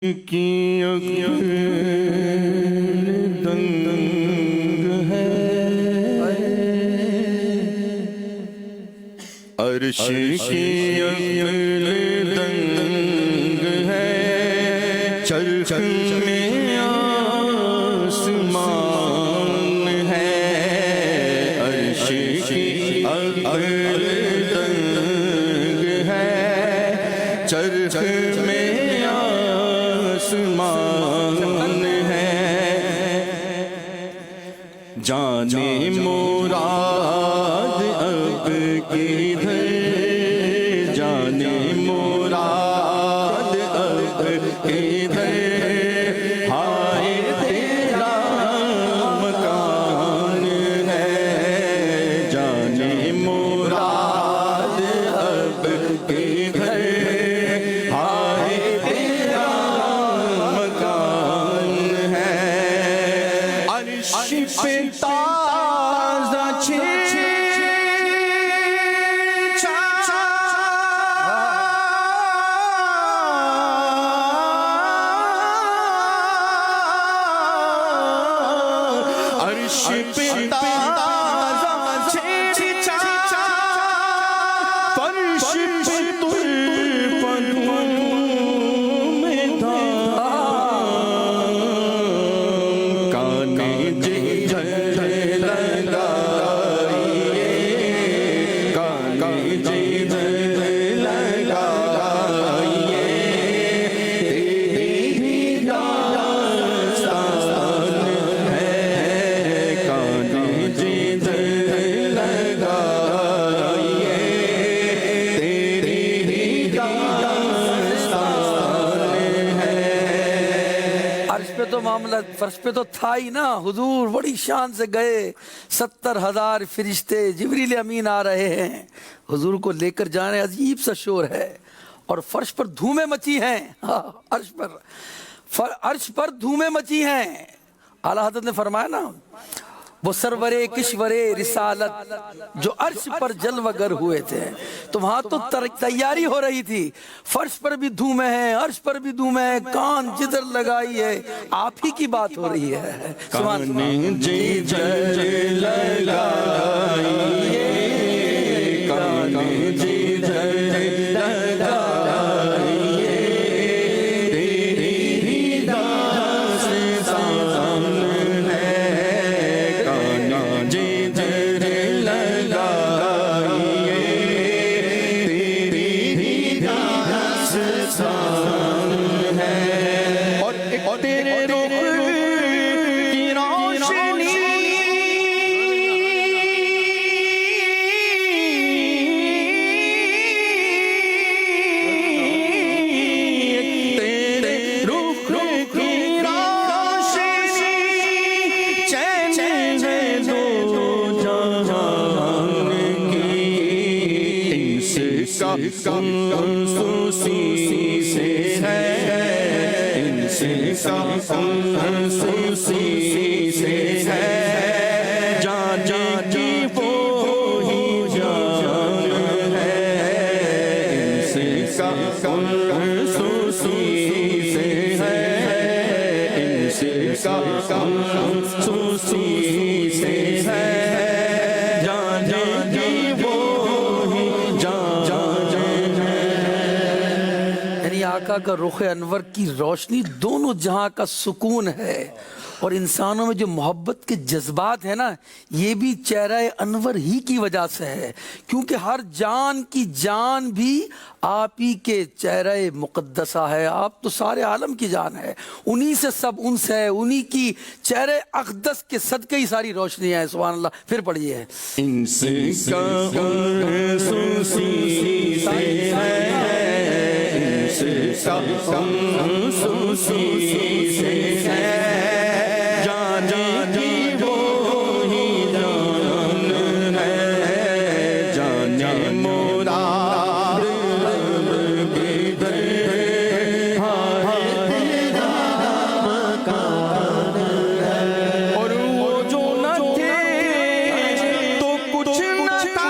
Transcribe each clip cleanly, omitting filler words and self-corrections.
کی اکل دنگ ہے، عرش کی اکل دنگ ہے، چرخ میں آسمان ہے، عرش کی اکل دنگ ہے، چرخ میں آسمان ہے، جانے مراد اب کدھر، جانے مراد اب کدھر، ہائے تیرا مکان ہے، جانے مراد اب کدھر، ہائے تیرا مکان ہے، عرش پہ تازہ عرش پہ تازہ فرش پہ ترپنوں میں تھا، کانے جھل لگائیے، کانے جھل لگائیے، تیری بھی داستان ہے، کانے جھل لگائیے، تیری بھی داستان ہے۔ عرش پہ تو معاملہ فرش پہ تو تھا ہی نا، حضور بڑی شان سے گئے، 70,000 فرشتے جبریل امین آ رہے ہیں، حضور کو لے کر جانے، عجیب سا شور ہے، اور فرش پر دھومیں مچی ہیں، عرش پر دھومیں مچی ہیں۔ اعلیٰ حضرت نے فرمایا نا، وہ سرور کشور رسالت جو عرش پر جلوگر ہوئے تھے، تو وہاں تو تیاری ہو رہی تھی، فرش پر بھی دھومیں ہیں، عرش پر بھی دھومیں ہیں، کان جدھر لگائی ہے آپ ہی کی بات ہو رہی ہے، سبحان اللہ۔ کانے جدھر لگائیے، کانے جدھر لگائیے، تیری بھی داستان ہے، کانے جدھر لگائیے، تیری بھی داستان ہے، اور تیرے رخ کی روشنی تیرے رخ کی روشنی چین ہے دو جہان کی، انس کا خصوصی سے ہے، انس کا خصوصی سے ہے، جان کی وہی جان ہے، انس کا خصوصی سے ہے، انس کا خصوصی سے ہے، جان کی وہی جان ہے۔ یعنی آقا کا رخ انور کی روشنی دونوں جہاں کا سکون ہے، اور انسانوں میں جو محبت کے جذبات ہیں نا، یہ بھی چہرہ انور ہی کی وجہ سے ہے، کیونکہ ہر جان کی جان بھی آپ ہی کے چہرہ مقدسہ ہے، آپ تو سارے عالم کی جان ہے، انہی سے سب انس ہے، انہی کی چہرہ اقدس کے صدقے ہی ساری روشنی ہے، سبحان اللہ۔ پھر پڑھیے، انس کا خصوصی سے ہے، انس کا خصوصی سے ہے، جان کی وہی جان ہے، جان مراد اب کدھر، ہائے تیرا مکان ہے، اور وہ جو نہ تھے تو کچھ نہ تھا،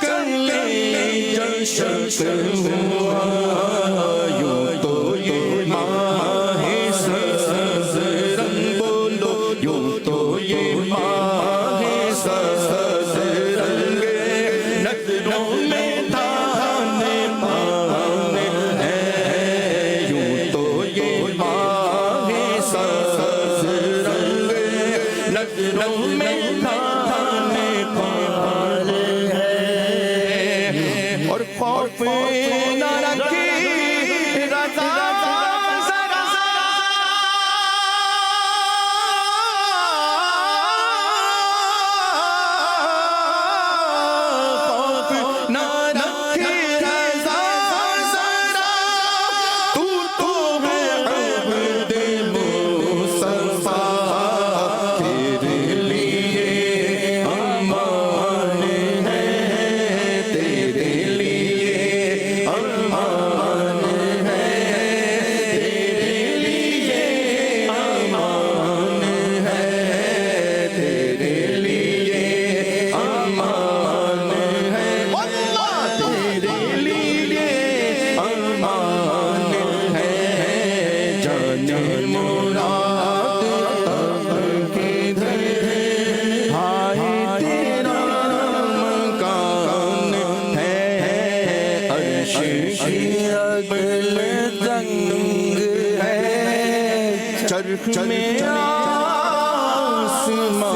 کر لے جشن ہوا یوں تو یہ ماہ سبز رنگ بولو یوں تو یہ ماہ سبز رنگ نظروں میں دانے پانے ہیں یوں تو یہ ماہ سبز رنگ نظروں میں دانے پانے ہیں اور خوف نہ رکھی رضا ذرا خوف نہ رکھی رضا ذرا تو ہے عبد مصطفیٰ تیرے لیے امان ہے تیرے لیے امان ہے تیرے لیے امان ہے تیرے لیے امان ہے تیرے لیے امان ہے جانے مراد اب کدھر ہائے تیرا مکان ہے عرش کی اگل دنگ ہے چرخ میں آسمان